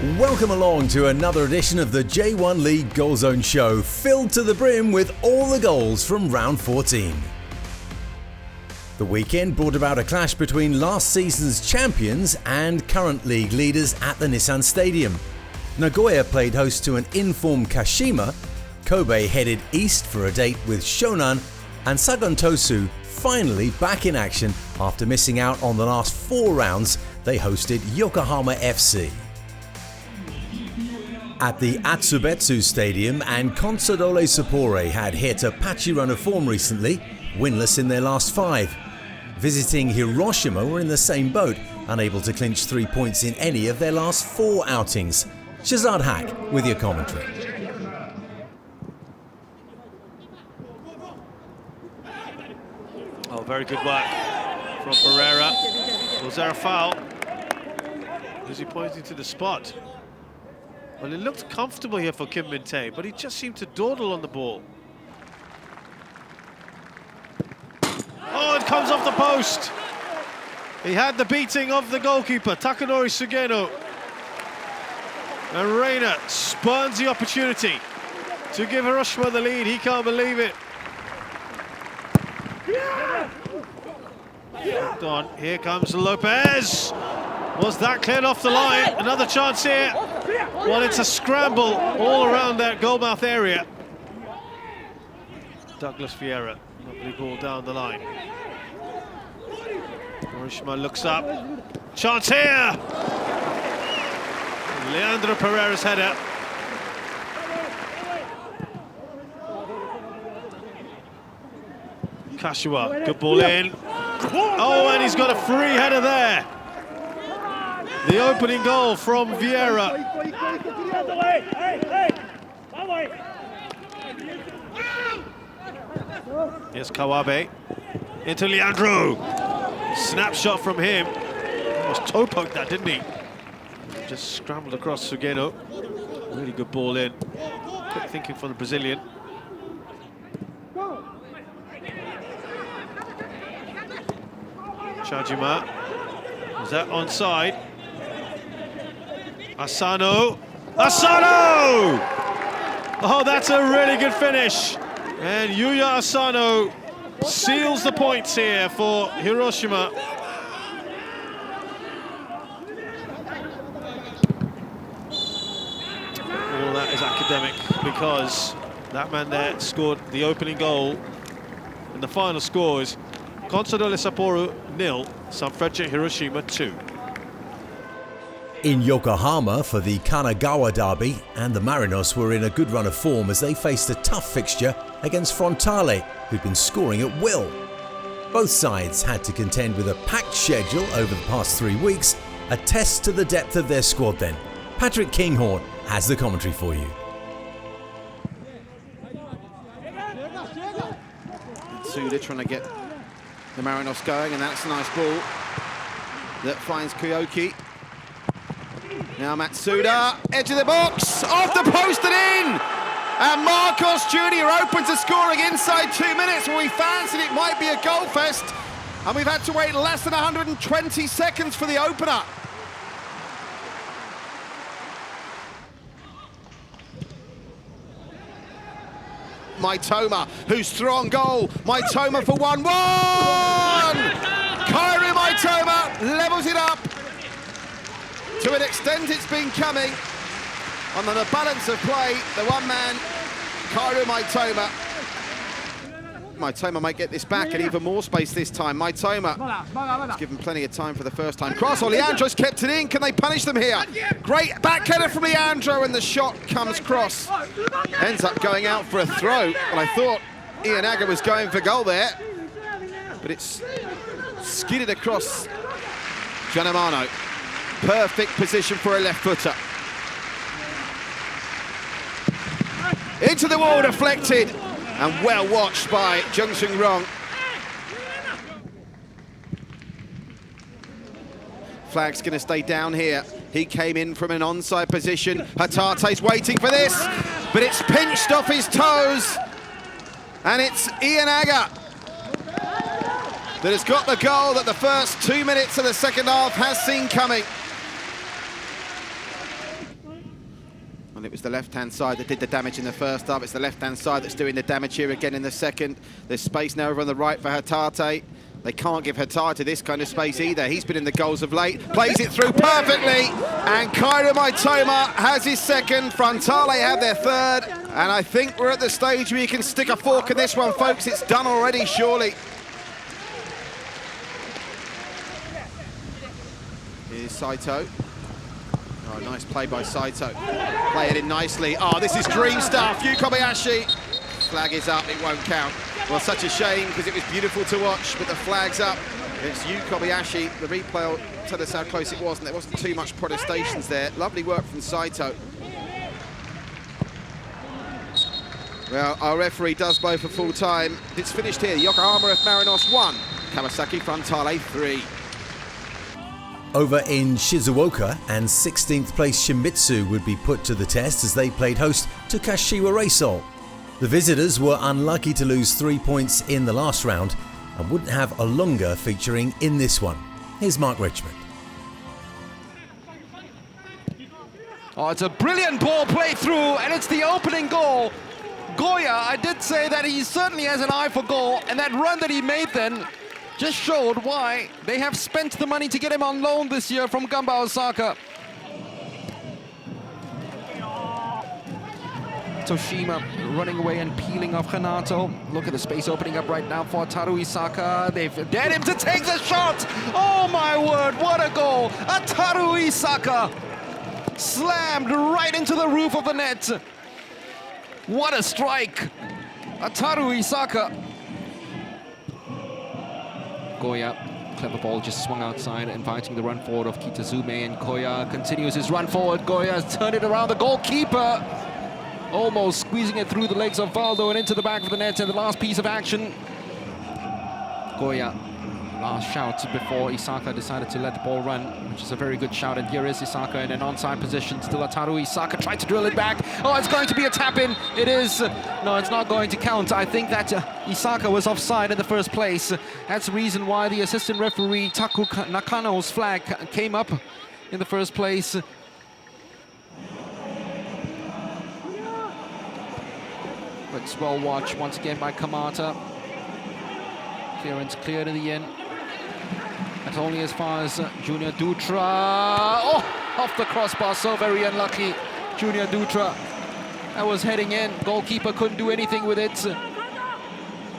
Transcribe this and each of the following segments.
Welcome along to another edition of the J1 League GOALZONE Show, filled to the brim with all the goals from round 14. The weekend brought about a clash between last season's champions and current league leaders at the Nissan Stadium. Nagoya played host to an informed Kashima, Kobe headed east for a date with Shonan, and Sagan Tosu finally back in action after missing out on the last 4 rounds. They hosted Yokohama FC. At the Atsubetsu Stadium, and Consadole Sapporo had hit a patchy run of form recently, winless in their last 5. Visiting Hiroshima were in the same boat, unable to clinch 3 points in any of their last 4 outings. Shazad Haq with your commentary. Oh, very good work from Pereira. Was there a foul? Is he pointing to the spot? Well, it looked comfortable here for Kim Min-tae, but he just seemed to dawdle on the ball. Oh, it comes off the post. He had the beating of the goalkeeper, Takanori Sugeno. And Reina spurns the opportunity to give Hiroshima the lead. He can't believe it. Hold on, here comes Lopez. Was that cleared off the line? Another chance here. Well, it's a scramble all around that goalmouth area. Douglas Vieira, lovely ball down the line. Hiroshima looks up. Chance here! Leandro Pereira's header. Kashiwa, good ball in. Oh, and he's got a free header there. The opening goal from Vieira. Here's Kawabe. Into Leandro. Snapshot from him. Almost toe-poked that, didn't he? Just scrambled across Sugeno. Really good ball in. Quick thinking from the Brazilian. Chajima. Is that onside? Asano. Asano! Oh, that's a really good finish. And Yuya Asano seals the points here for Hiroshima. All that is academic because that man there scored the opening goal. And the final score is Consadole Sapporo 0, Sanfrecce Hiroshima 2. In Yokohama for the Kanagawa derby, and the Marinos were in a good run of form as they faced a tough fixture against Frontale, who'd been scoring at will. Both sides had to contend with a packed schedule over the past 3 weeks, a test to the depth of their squad then. Patrick Kinghorn has the commentary for you. Suda trying to get the Marinos going, and that's a nice ball that finds Kuyoki. Now Matsuda, edge of the box, off the post and in! And Marcos Jr. open to scoring inside 2 minutes when we fancied it might be a goal fest. And we've had to wait less than 120 seconds for the opener. Maitoma, who's through on goal. Maitoma for 1-1! Kairi Maitoma levels it up. To an extent, it's been coming. And on the balance of play, the one man, Kairi Maitoma. Maitoma might get this back and even more space this time. Maitoma has given plenty of time for the first time. Cross, Leandro's kept it in. Can they punish them here? Great backheader from Leandro, and the shot comes cross. Ends up going out for a throw. Well, I thought Ianaga was going for goal there, but it's skidded across Gianamano. Perfect position for a left footer. Into the wall, deflected, and well watched by Jung Sung Rong. Flag's going to stay down here. He came in from an onside position. Hatate's waiting for this, but it's pinched off his toes. And it's Ianaga that has got the goal that the first 2 minutes of the second half has seen coming. And it was the left-hand side that did the damage in the first half. It's the left-hand side that's doing the damage here again in the second. There's space now over on the right for Hatate. They can't give Hatate this kind of space either. He's been in the goals of late. Plays it through perfectly. And Kairo Maitoma has his second. Frontale have their third. And I think we're at the stage where you can stick a fork in this one, folks. It's done already, surely. Here's Saito. Oh, nice play by Saito. Play it in nicely. Oh, this is dream stuff. Yu Kobayashi. Flag is up, it won't count. Well, such a shame because it was beautiful to watch, but the flag's up. It's Yu Kobayashi. The replay will tell us how close it was, and there wasn't too much protestations there. Lovely work from Saito. Well, our referee does blow for full time. It's finished here. Yokohama F Marinos 1, Kawasaki Frontale 3. Over in Shizuoka, and 16th place Shimizu would be put to the test as they played host to Kashiwa Reysol. The visitors were unlucky to lose 3 points in the last round and wouldn't have a longer featuring in this one. Here's Mark Richmond. Oh, it's a brilliant ball play through, and it's the opening goal. Goya, I did say that he certainly has an eye for goal, and that run that he made then just showed why they have spent the money to get him on loan this year from Gamba Osaka. Toshima running away and peeling off Renato. Look at the space opening up right now for Ataru Isaka. They've dared him to take the shot. Oh my word, what a goal. Ataru Isaka slammed right into the roof of the net. What a strike. Ataru Isaka. Goya, clever ball just swung outside, inviting the run forward of Kitazume, and Goya continues his run forward. Goya has turned it around. The goalkeeper almost squeezing it through the legs of Valdo and into the back of the net. And the last piece of action, Goya, last shout before Isaka decided to let the ball run, which is a very good shout. And here is Isaka in an onside position. Still Ataru Isaka tried to drill it back. Oh, it's going to be a tap-in. It is. No, it's not going to count. I think that Isaka was offside in the first place. That's the reason why the assistant referee Taku Nakano's flag came up in the first place. It's well watched once again by Kamata. Clearance cleared in the end. That's only as far as Junior Dutra. Oh, off the crossbar, so very unlucky. Junior Dutra. That was heading in. Goalkeeper couldn't do anything with it.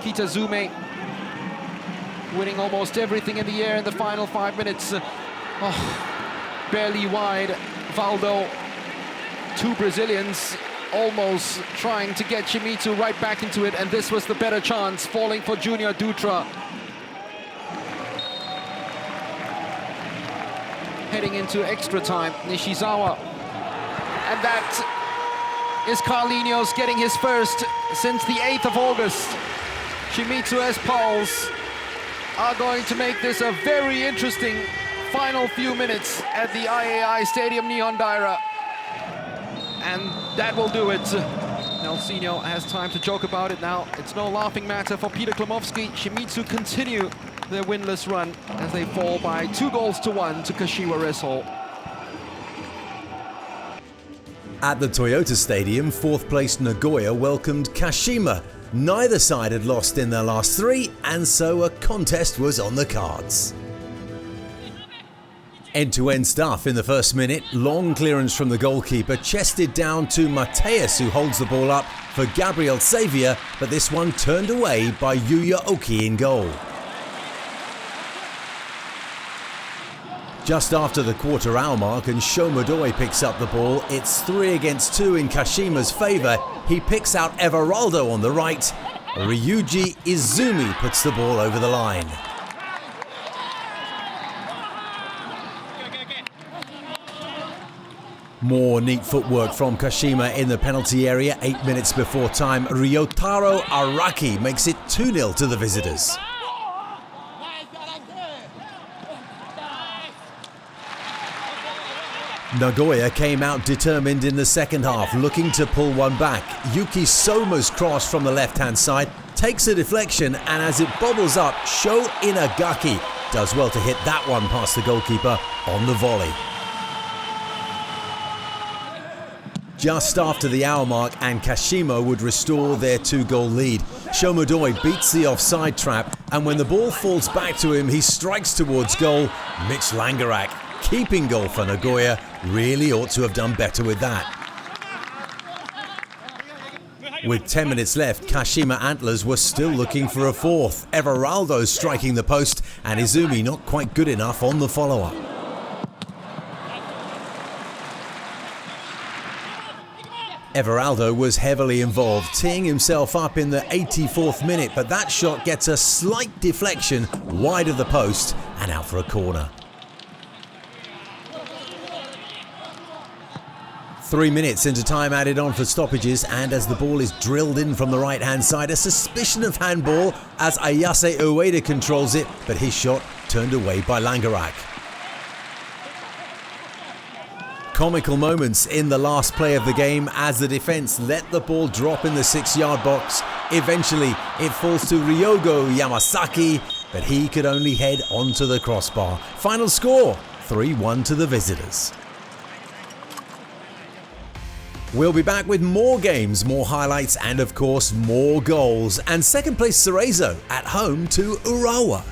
Kitazume winning almost everything in the air in the final 5 minutes. Oh, barely wide. Valdo, two Brazilians almost trying to get Shimizu right back into it, and this was the better chance, falling for Junior Dutra. Heading into extra time, Nishizawa. And that is Carlinhos getting his first since the 8th of August. Shimizu as Pulse are going to make this a very interesting final few minutes at the IAI Stadium Nihon Daira. And that will do it. Nelsinho has time to joke about it now. It's no laughing matter for Peter Klomovsky. Shimizu continue their winless run as they fall by 2-1 to Kashiwa Reysol. At the Toyota Stadium, 4th place Nagoya welcomed Kashima. Neither side had lost in their last 3, and so a contest was on the cards. End-to-end stuff in the first minute. Long clearance from the goalkeeper, chested down to Mateus, who holds the ball up for Gabriel Xavier, but this one turned away by Yuya Oki in goal. Just after the quarter-hour mark and Shomadoi picks up the ball, it's 3 against 2 in Kashima's favour. He picks out Everaldo on the right. Ryuji Izumi puts the ball over the line. More neat footwork from Kashima in the penalty area. 8 minutes before time, Ryotaro Araki makes it 2-0 to the visitors. Nagoya came out determined in the second half, looking to pull one back. Yuki Soma's cross from the left-hand side takes a deflection, and as it bobbles up, Sho Inagaki does well to hit that one past the goalkeeper on the volley. just after the hour mark, and Kashima would restore their 2-goal lead. Shonan beats the offside trap, and when the ball falls back to him, he strikes towards goal. Mitch Langerak, keeping goal for Nagoya, really ought to have done better with that. With 10 minutes left, Kashima Antlers were still looking for a fourth. Everaldo striking the post, and Izumi not quite good enough on the follow-up. Everaldo was heavily involved, teeing himself up in the 84th minute, but that shot gets a slight deflection wide of the post and out for a corner. 3 minutes into time added on for stoppages, and as the ball is drilled in from the right-hand side, a suspicion of handball as Ayase Ueda controls it, but his shot turned away by Langerak. Comical moments in the last play of the game as the defence let the ball drop in the 6-yard box. Eventually, it falls to Ryogo Yamasaki, but he could only head onto the crossbar. Final score, 3-1 to the visitors. We'll be back with more games, more highlights, and of course more goals. And second place Cerezo at home to Urawa.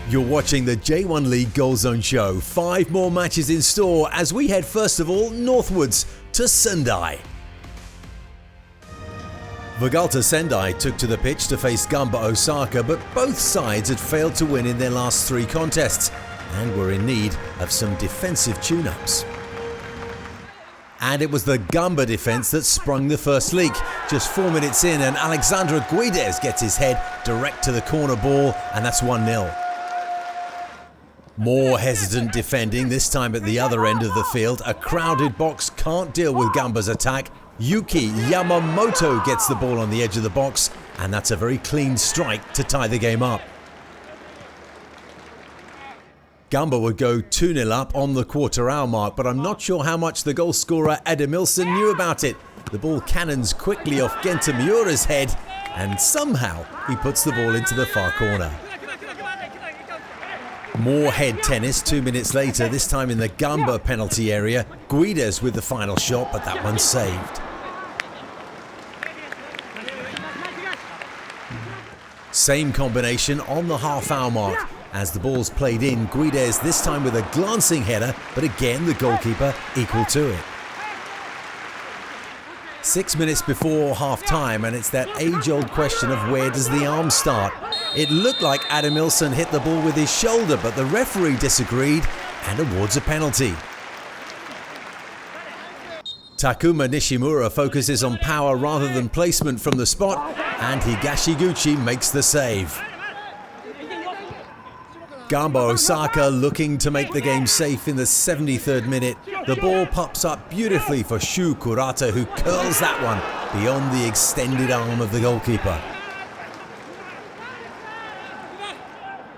You're watching the J1 League GOALZONE Show. 5 more matches in store as we head first of all northwards to Sendai. Vegalta Sendai took to the pitch to face Gamba Osaka, but both sides had failed to win in their last 3 contests and were in need of some defensive tune-ups. And it was the Gamba defence that sprung the first leak. Just 4 minutes in, and Alexandre Guedes gets his head direct to the corner ball, and that's 1-0. More hesitant defending, this time at the other end of the field. A crowded box can't deal with Gamba's attack. Yuki Yamamoto gets the ball on the edge of the box, and that's a very clean strike to tie the game up. Gamba would go 2-0 up on the quarter-hour mark, but I'm not sure how much the goal scorer Edemilson knew about it. The ball cannons quickly off Genta Miura's head, and somehow he puts the ball into the far corner. More head tennis 2 minutes later, this time in the Gamba penalty area. Guedes with the final shot, but that one's saved. Same combination on the half-hour mark. As the ball's played in, Guedes this time with a glancing header, but again the goalkeeper equal to it. 6 minutes before half-time, and it's that age-old question of where does the arm start? It looked like Edemilson hit the ball with his shoulder, but the referee disagreed and awards a penalty. Takuma Nishimura focuses on power rather than placement from the spot, and Higashiguchi makes the save. Gamba Osaka looking to make the game safe in the 73rd minute. The ball pops up beautifully for Shu Kurata, who curls that one beyond the extended arm of the goalkeeper.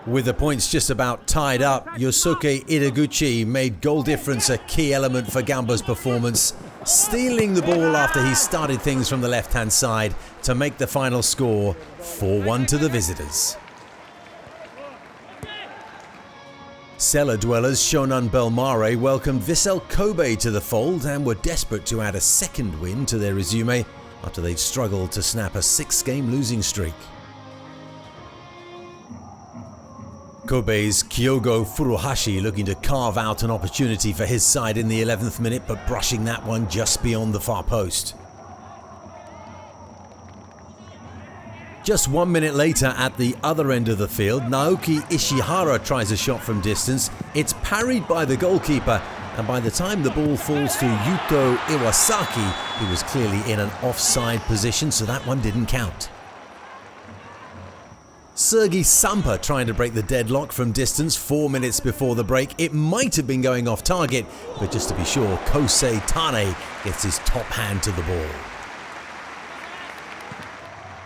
With the points just about tied up, Yosuke Ideguchi made goal difference a key element for Gamba's performance, stealing the ball after he started things from the left-hand side to make the final score 4-1 to the visitors. Cellar dwellers Shonan Bellmare welcomed Vissel Kobe to the fold and were desperate to add a second win to their resume after they'd struggled to snap a 6-game losing streak. Kobe's Kyogo Furuhashi looking to carve out an opportunity for his side in the 11th minute, but brushing that one just beyond the far post. Just 1 minute later at the other end of the field, Naoki Ishihara tries a shot from distance. It's parried by the goalkeeper, and by the time the ball falls to Yuto Iwasaki, he was clearly in an offside position, so that one didn't count. Sergei Sampa trying to break the deadlock from distance 4 minutes before the break. It might have been going off target, but just to be sure, Kosei Tane gets his top hand to the ball.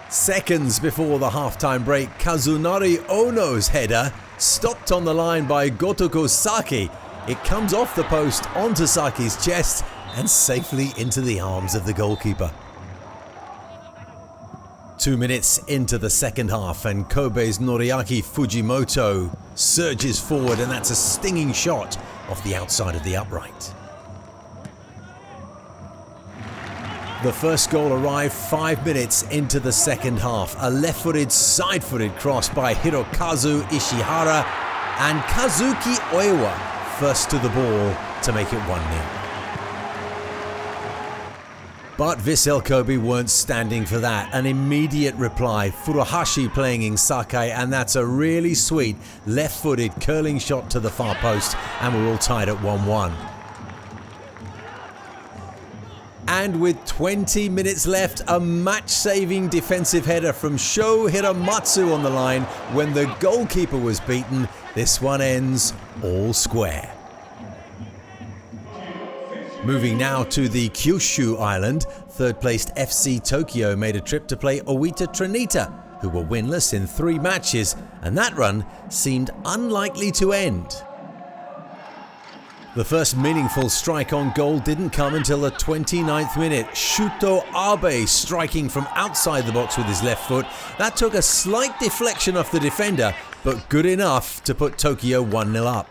Seconds before the halftime break, Kazunari Ono's header stopped on the line by Gotoko Saki. It comes off the post onto Saki's chest and safely into the arms of the goalkeeper. 2 minutes into the second half, and Kobe's Noriaki Fujimoto surges forward, and that's a stinging shot off the outside of the upright. The first goal arrived 5 minutes into the second half. A left-footed, side-footed cross by Hirokazu Ishihara, and Kazuki Oiwa first to the ball to make it 1-0. But Vissel Kobe weren't standing for that. An immediate reply, Furuhashi playing in Sakai, and that's a really sweet left-footed curling shot to the far post, and we're all tied at 1-1. And with 20 minutes left, a match-saving defensive header from Sho Hiramatsu on the line when the goalkeeper was beaten. This one ends all square. Moving now to the Kyushu Island, third-placed FC Tokyo made a trip to play Oita Trinita, who were winless in 3 matches, and that run seemed unlikely to end. The first meaningful strike on goal didn't come until the 29th minute. Shuto Abe striking from outside the box with his left foot. That took a slight deflection off the defender, but good enough to put Tokyo 1-0 up.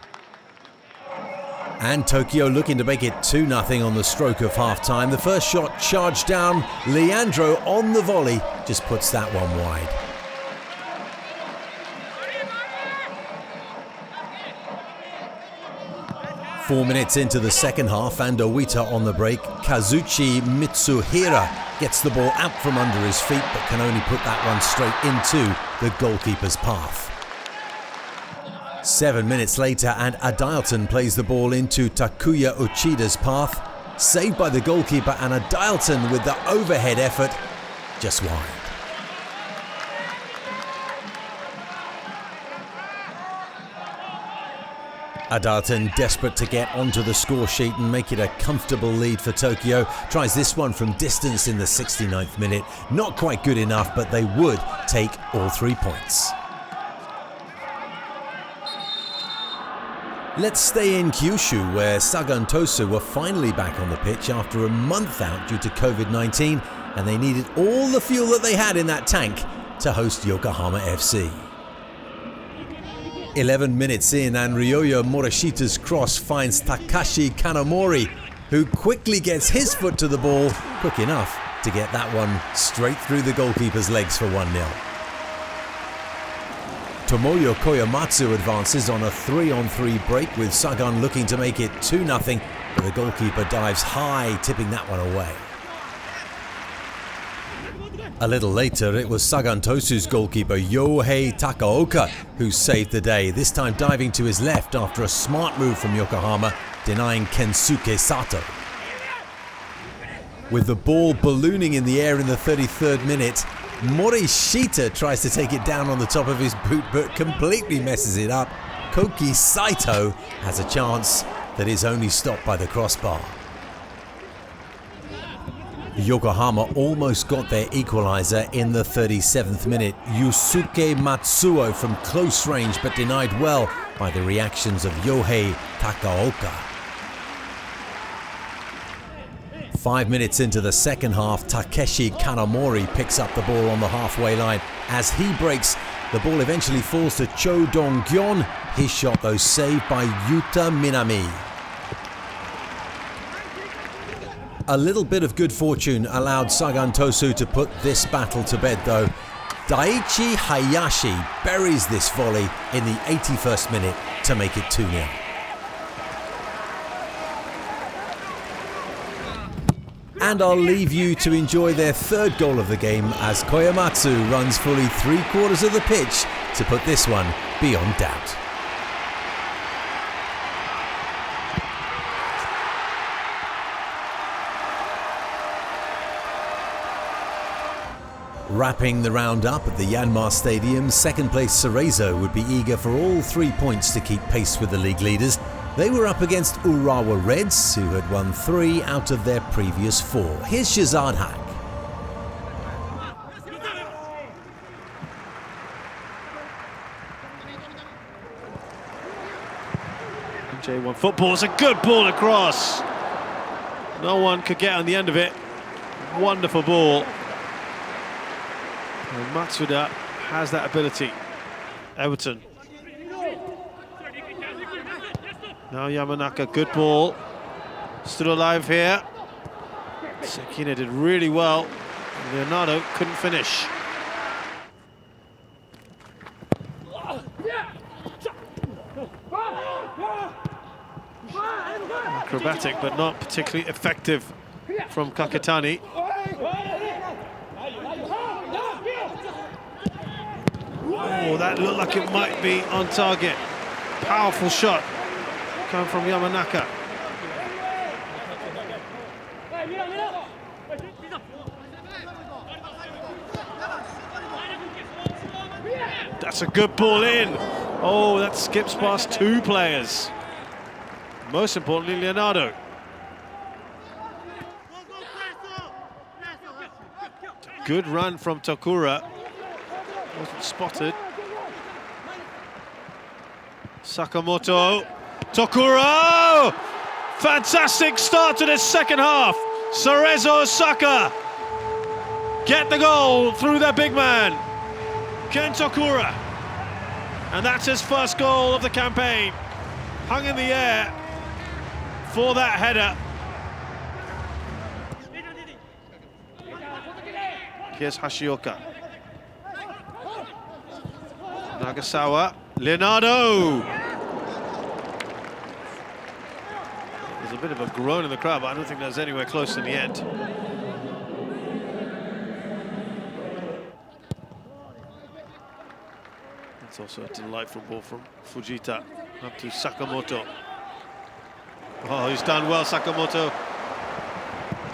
And Tokyo looking to make it 2-0 on the stroke of half-time. The first shot charged down. Leandro on the volley just puts that one wide. Four minutes into the second half and Oita on the break. Kazuchi Mitsuhira gets the ball out from under his feet but can only put that one straight into the goalkeeper's path. 7 minutes later and Adilton plays the ball into Takuya Uchida's path. Saved by the goalkeeper, and Adilton with the overhead effort just wide. Adilton desperate to get onto the score sheet and make it a comfortable lead for Tokyo. Tries this one from distance in the 69th minute. Not quite good enough, but they would take all 3 points. Let's stay in Kyushu, where Sagan Tosu were finally back on the pitch after a month out due to COVID-19, and they needed all the fuel that they had in that tank to host Yokohama FC. 11 minutes in and Ryoya Morishita's cross finds Takashi Kanamori, who quickly gets his foot to the ball, quick enough to get that one straight through the goalkeeper's legs for 1-0. Tomoyo Koyamatsu advances on a 3-on-3 break with Sagan looking to make it 2-0, but the goalkeeper dives high, tipping that one away. A little later, it was Sagan Tosu's goalkeeper Yohei Takaoka who saved the day, this time diving to his left after a smart move from Yokohama, denying Kensuke Sato. With the ball ballooning in the air in the 33rd minute, Morishita tries to take it down on the top of his boot but completely messes it up. Koki Saito has a chance that is only stopped by the crossbar. Yokohama almost got their equaliser in the 37th minute. Yusuke Matsuo from close range but denied well by the reactions of Yohei Takaoka. 5 minutes into the second half, Takeshi Kanamori picks up the ball on the halfway line. As he breaks, the ball eventually falls to Cho Dong-gyeon. His shot, though, saved by Yuta Minami. A little bit of good fortune allowed Sagan Tosu to put this battle to bed, though. Daichi Hayashi buries this volley in the 81st minute to make it 2-0. And I'll leave you to enjoy their third goal of the game as Koyamatsu runs fully 3/4 of the pitch to put this one beyond doubt. Wrapping the round up at the Yanmar Stadium, second place Cerezo would be eager for all 3 points to keep pace with the league leaders. They were up against Urawa Reds, who had won 3 out of their previous 4. Here's Shazad Haq. J1 football's a good ball across. No one could get on the end of it. Wonderful ball. And Matsuda has that ability. Everton Now Yamanaka, good ball. Still alive here. Sekine did really well. Leonardo couldn't finish. Acrobatic, but not particularly effective from Kakitani. Oh, that looked like it might be on target. Powerful shot coming from Yamanaka. That's a good ball in. Oh, that skips past two players. Most importantly, Leonardo. Good run from Takura. Wasn't spotted. Sakamoto. Takura! Fantastic start to this second half. Cerezo Osaka get the goal through their big man, Ken Takura. And that's his first goal of the campaign. Hung in the air for that header. Here's Hashioka. Nagasawa. Leonardo. There's a bit of a groan in the crowd, but I don't think there's anywhere close in the end. It's also a delightful ball from Fujita up to Sakamoto. Oh, he's done well, Sakamoto,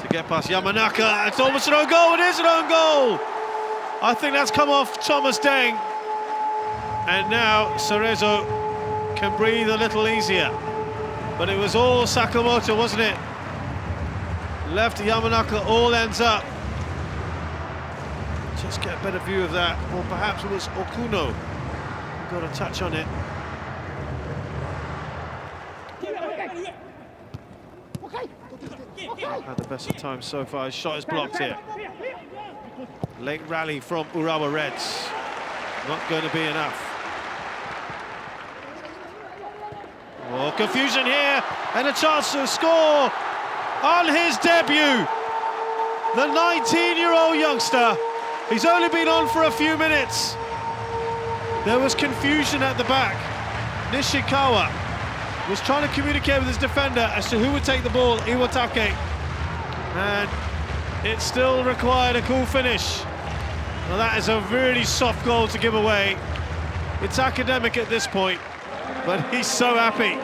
to get past Yamanaka. It's almost an own goal. It is an own goal. I think that's come off Thomas Deng. And now Cerezo can breathe a little easier. But it was all Sakamoto, wasn't it? Left to Yamanaka, all ends up. Just get a better view of that. Or perhaps it was Okuno who got a touch on it. Had the best of times so far. His shot is blocked here. Late rally from Urawa Reds. Not going to be enough. Oh, confusion here, and a chance to score on his debut. The 19-year-old youngster. He's only been on for a few minutes. There was confusion at the back. Nishikawa was trying to communicate with his defender as to who would take the ball, Iwatake. And it still required a cool finish. Well, that is a really soft goal to give away. It's academic at this point, but he's so happy.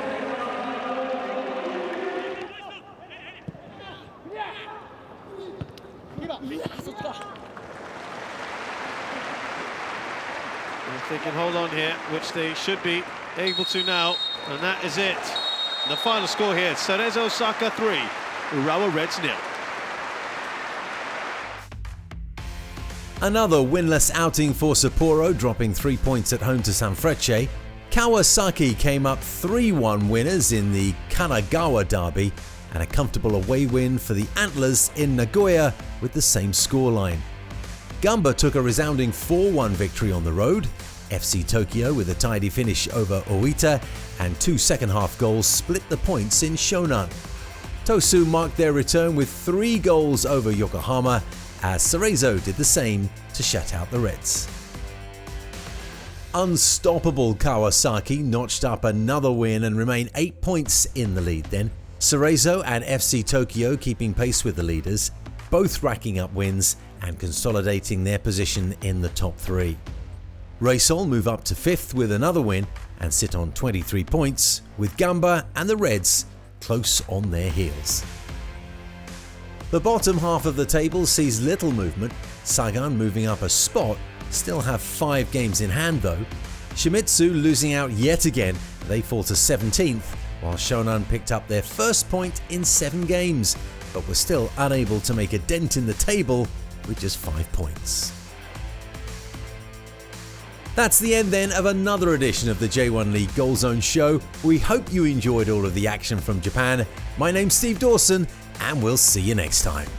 If they can hold on here, which they should be able to now, and that is it. The final score here, Cerezo Osaka 3, Urawa Reds 0. Another winless outing for Sapporo, dropping 3 points at home to Sanfrecce. Kawasaki came up 3-1 winners in the Kanagawa derby, and a comfortable away win for the Antlers in Nagoya with the same scoreline. Gamba took a resounding 4-1 victory on the road. FC Tokyo with a tidy finish over Oita, and 2 second-half goals split the points in Shonan. Tosu marked their return with 3 goals over Yokohama, as Cerezo did the same to shut out the Reds. Unstoppable Kawasaki notched up another win and remain 8 points in the lead then. Cerezo and FC Tokyo keeping pace with the leaders, both racking up wins and consolidating their position in the top 3. Reysol move up to 5th with another win and sit on 23 points, with Gamba and the Reds close on their heels. The bottom half of the table sees little movement. Sagan moving up a spot, still have 5 games in hand though. Shimizu losing out yet again, they fall to 17th, while Shonan picked up their first point in 7 games, but were still unable to make a dent in the table with just 5 points. That's the end then of another edition of the J1 League GOALZONE Show. We hope you enjoyed all of the action from Japan. My name's Steve Dawson, and we'll see you next time.